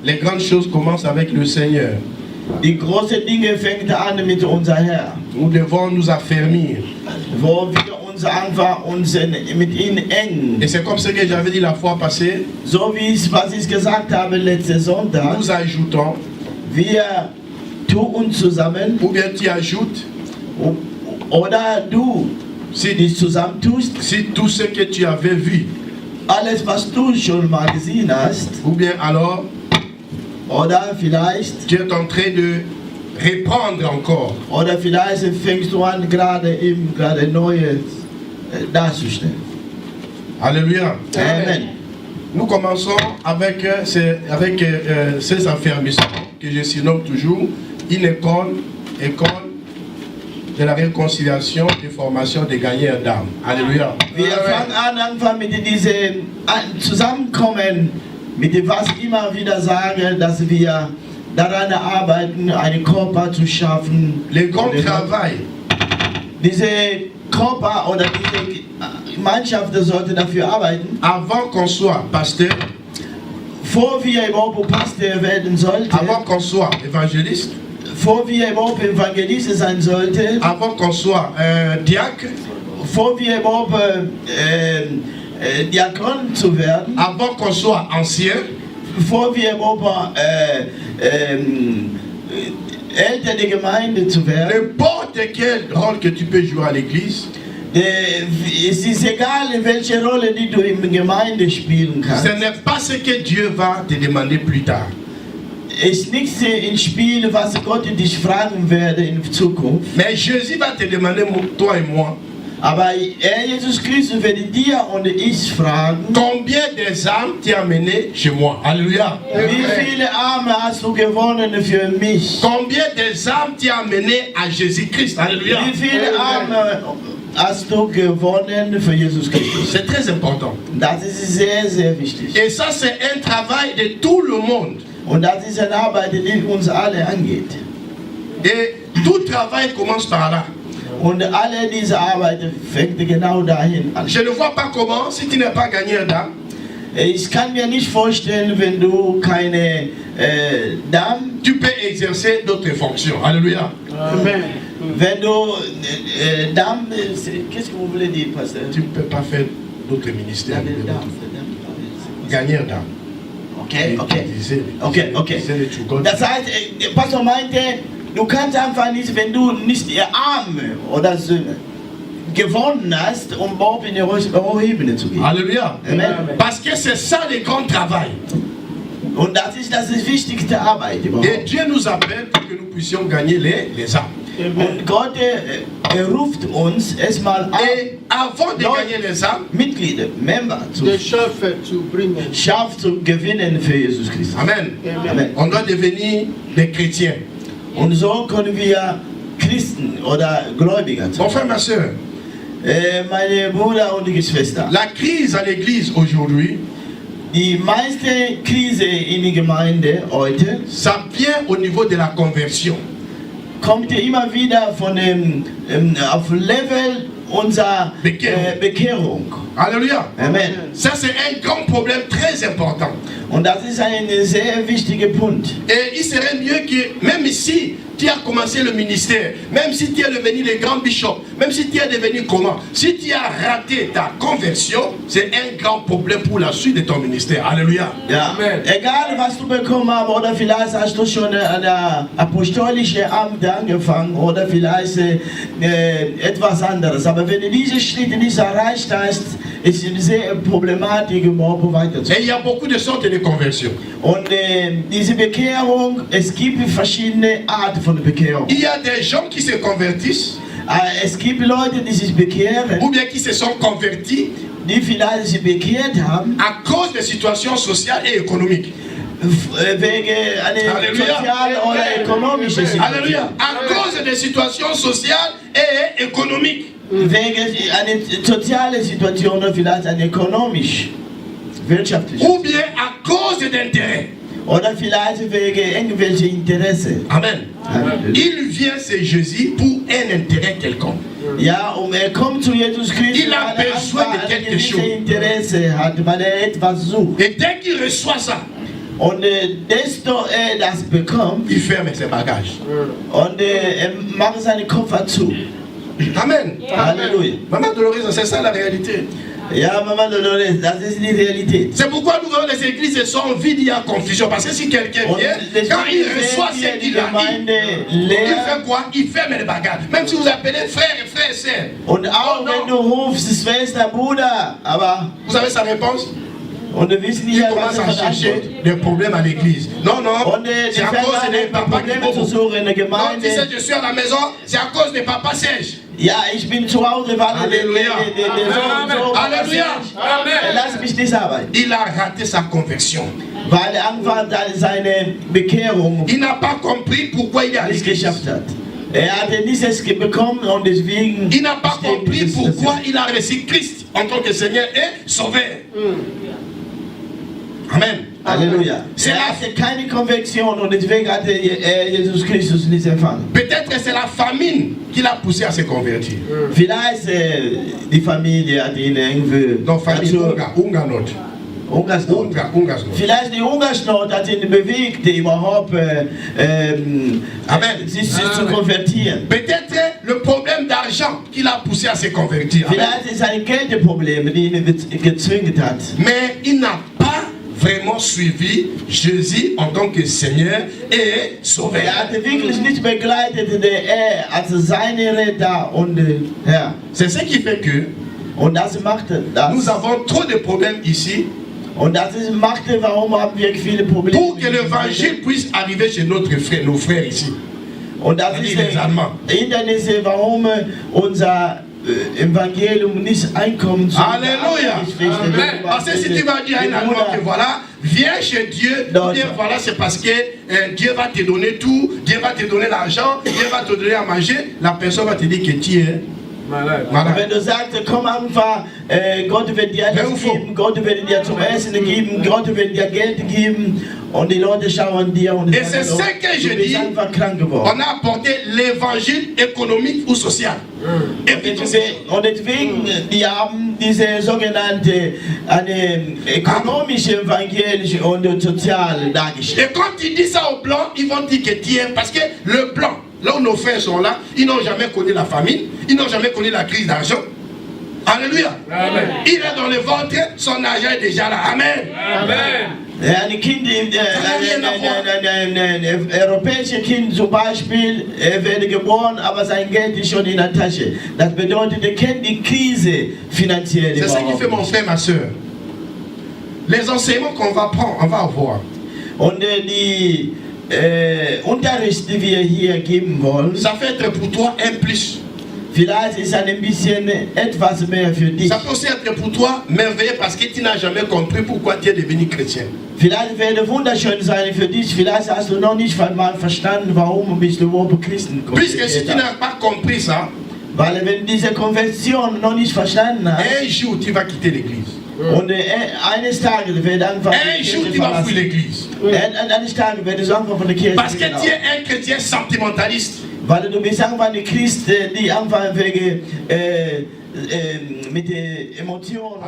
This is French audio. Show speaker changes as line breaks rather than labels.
les grandes choses commencent avec le Seigneur.
Die großen Dinge fängt an mit unser Herr.
Nous devons nous affermir.
Wo wir uns einfach mit ihm eng.
Et c'est comme ce que j'avais dit la fois passée.
So wie was ich gesagt habe letzten Sonntag.
Nous ajoutons.
Wir tun uns zusammen.
Ou bien tu ajoutes.
Oder du
si
dich zusammentust.
Si tout ce que tu avais vu.
Alles was du schon mal gesehen hast.
Ou bien alors.
Oder vielleicht.
Tu es en train de reprendre encore.
Oder vielleicht fängst du an gerade Neues darzustellen.
Alléluia.
Amen.
Nous commençons avec ces affermissements que je surnomme toujours une école de la réconciliation et formation des gagnants d'âme. Alléluia.
Wir fangen an mit diesem Zusammenkommen, mit dem was immer wieder sagen, dass wir daran arbeiten, einen Körper zu schaffen.
Le grand travail.
Diese Körper oder diese Gemeinschaft sollte dafür arbeiten.
Avant qu'on soit pasteur.
Bevor wir überhaupt Pastor werden sollten.
Avant qu'on soit évangéliste.
Bevor wir überhaupt Evangelist sein sollten.
Avant qu'on soit diacre.
Bevor wir überhaupt Diakon zu werden.
Avant qu'on soit ancien.
Bevor wir überhaupt Eltern der Gemeinde zu werden.
N'importe quel rôle que tu peux jouer à l'église.
Es ist egal, welche Rolle die du in der Gemeinde spielen kannst.
Ce n'est pas ce que Dieu va te demander plus tard.
Es ist nichts im Spiel, was Gott dich fragen werde in Zukunft.
Mais Jésus va te demander, toi et moi.
Aber Jesus Christus wird dir und ich fragen.
Combien des âmes tu as mené chez moi? Alléluia.
Wie viele Arme hast du gewonnen für mich?
Combien des âmes tu as mené à Jésus-Christ? Alléluia.
Wie viele Arme hast du gewonnen für Jesus Christus?
C'est très important.
Das ist sehr, sehr wichtig.
Et ça, c'est un travail de tout le monde.
Und das ist eine Arbeit, die uns alle angeht.
Et tout travail commence par là.
Und alle diese Arbeit fängt genau dahin an.
Je ne vois pas comment, si tu n'es pas gagnant d'âme.
Ich kann mir nicht vorstellen, wenn du keine Dame.
Tu peux exercer d'autres fonctions. Alléluia.
Amen. Wenn du Dame, qu'est-ce que vous voulez dire, pasteur?
Tu ne peux pas faire d'autres ministères. Gagnant d'âme.
Okay. Das heißt, Pastor meinte, du kannst einfach nicht, wenn du nicht die Arme oder Söhne gewonnen hast, um überhaupt in die hohe Ebene zu gehen.
Alléluia.
Amen.
Parce que c'est ça le grand travail.
Und das ist die wichtigste Arbeit überhaupt.
Et Dieu nous appelle pour que nous puissions gagner les âmes.
Und Gott ruft uns erstmal an,
avant de gagner les âmes,
Mitglieder, Member zu Schaf zu gewinnen für Jesus Christus.
Amen.
Amen.
On doit devenir des chrétiens.
Und so können wir Christen oder Gläubiger sein.
Mon frère, ma soeur,
meine Brüder und Geschwister.
La crise à l'église aujourd'hui,
die meiste Krise in der Gemeinde heute,
ça vient au niveau de la conversion.
Kommt immer wieder von dem auf Level unserer Bekehrung.
Alléluia.
Amen.
Ça c'est un grand problème très important.
Und das ist ein sehr wichtiger Punkt.
Et il serait mieux que même ici tu as commencé le ministère, même si tu es devenu le grand bishop, même si tu es devenu comment, si tu as raté ta conversion, c'est un grand problème pour la suite de ton ministère. Alléluia.
Ja. Amen. Egal was du bekommen hast, oder vielleicht hast du schon ein apostolisches Amt angefangen oder vielleicht etwas anderes. Aber wenn du diese Schritte nicht erreicht hast, ist es sehr problematisch, überhaupt weiterzukommen.
Et il y a beaucoup de sortes de conversion.
Und diese Bekehrung, es gibt verschiedene Arten von Bekehrung.
Il y a des gens qui se convertissent.
Es gibt Leute, die sich bekehren.
Ou bien qui se sont convertis.
Die vielleicht sich bekehrt haben.
À cause des situations sociales et économiques.
Wegen einer sozialen oder ökonomischen Situation.
Alléluia. À cause des situations sociales et économiques.
Wegen einer sozialen Situation oder vielleicht einer ökonomisch wirtschaftlichen.
Ou bien à cause d'intérêts.
Oder vielleicht wegen irgendwelcher Interesse.
Amen. Amen. Il vient chez Jésus pour un intérêt quelconque.
Ja, kommt zu Jesus Christus.
Il a besoin de quelque chose.
Interesse hat, weil etwas sucht.
Et dès qu'il reçoit ça,
Und desto er das bekommt,
il ferme ses bagages.
und er macht seinen Koffer zu.
Amen.
Halleluja.
Maman Dolores, c'est ça la réalité.
Ja, Mama Dolores, das ist die Realität.
C'est pourquoi nous voyons les églises sont vides, il y a confusion. Parce que si quelqu'un vient, quand il reçoit ce qu'il a, il fait quoi? Il ferme les bagages. Même si vous appelez frère et sœur.
Und auch wenn du rufst, Schwester, Bruder, aber
vous avez sa réponse?
und wir wissen
Il
nicht,
commence
was
à chercher des problèmes à l'église. Non, non,
und
c'est à cause des papas qui
Probleme zu suchen in der
Non,
Gemeinde.
tu sais, je suis à la maison, c'est à cause des papas sèches.
Ja, ich bin zu Hause, weil
Alléluia. Alléluia.
Lass mich nicht arbeiten.
Il a raté sa conversion.
Weil er einfach seine Bekehrung
Il n'a pas compris pourquoi il est à
nicht
l'église.
geschafft hat. Er hatte nichts bekommen und deswegen.
Il n'a pas compris pourquoi il a reçu Christ en tant que Seigneur et Sauveur. Amen.
Halleluja. Er hatte keine Konversion und deswegen hatte er Jesus Christus nicht empfangen.
Peut-être que c'est la famine qui l'a poussé à se convertir.
Vielleicht die Familie hat ihn irgendwie.
Non, famine, Hungersnot.
Hungersnot.
Hungersnot.
Vielleicht die Hungersnot hat ihn bewegt, überhaupt sich zu konvertieren.
Peut-être le problème d'argent qui l'a poussé à se convertir.
Vielleicht ist ein Geldproblem, die ihn gezwungen hat.
Mais il n'a pas vraiment suivi Jésus en tant que Seigneur et Sauveur.
Er hatte wirklich nicht begleitet, er als seine Retter und Herr.
C'est ce qui fait que
Und das machte das.
nous avons trop de problèmes ici.
Und das machte, warum haben wir viele Probleme.
Pour que l'évangile puisse arriver chez nos frères ici.
Und das ist der Hindernis, warum unser Evangelium nicht einkommt.
Alléluia. Parce que si tu vas dire à un Allemand que voilà, viens chez Dieu, bien voilà, c'est parce que Dieu va te donner tout, Dieu va te donner l'argent, Dieu va te donner à manger, la personne va te dire que tu es malade.
Wenn du sagst, komm einfach, Gott wird dir alles geben, Gott wird dir zum Essen geben, Gott wird dir Geld geben und die Leute schauen dir und
et c'est ce que je dis,
einfach krank geworden.
on a apporté l'évangile économique ou social.
Und deswegen, die haben diese sogenannte ökonomische, evangelische und sozial dargestellt.
Et quand tu dis ça aux blancs, ils vont dire que tu es, parce que le blanc, là où nos frères sont là, ils n'ont jamais connu la famine, ils n'ont jamais connu la crise d'argent. Alléluia. Amen. Il est dans le ventre, son argent est déjà là. Amen. Amen.
Ein Kind, europäische Kind zum Beispiel, er wird geboren, aber sein Geld ist schon in der Tasche. Das bedeutet, er kennt die Krise finanziell.
C'est ce qui fait mon frère, ma soeur. Les enseignements qu'on va prendre, on va avoir.
Und die Unterricht, die wir hier geben wollen,
ça fait être pour toi un plus.
Vielleicht ist ein bisschen etwas mehr für dich.
Ça peut aussi être pour toi merveilleux parce que tu n'as jamais compris pourquoi tu es devenu chrétien.
Vielleicht werde wunderschön sein für dich. Vielleicht hast du noch nicht mal verstanden, warum bist du überhaupt Christen geworden.
Puisque si tu n'as pas compris ça,
weil wenn diese Konversion noch nicht verstanden hast,
un jour tu vas quitter l'église.
Und eines Tages wird einfach
un jour tu vas fuir l'église.
Eines Tages wird es einfach von der Kirche.
Parce que tu es un chrétien sentimentaliste.
Weil du bist einfach eine Christ, die einfach wegen mit Emotionen.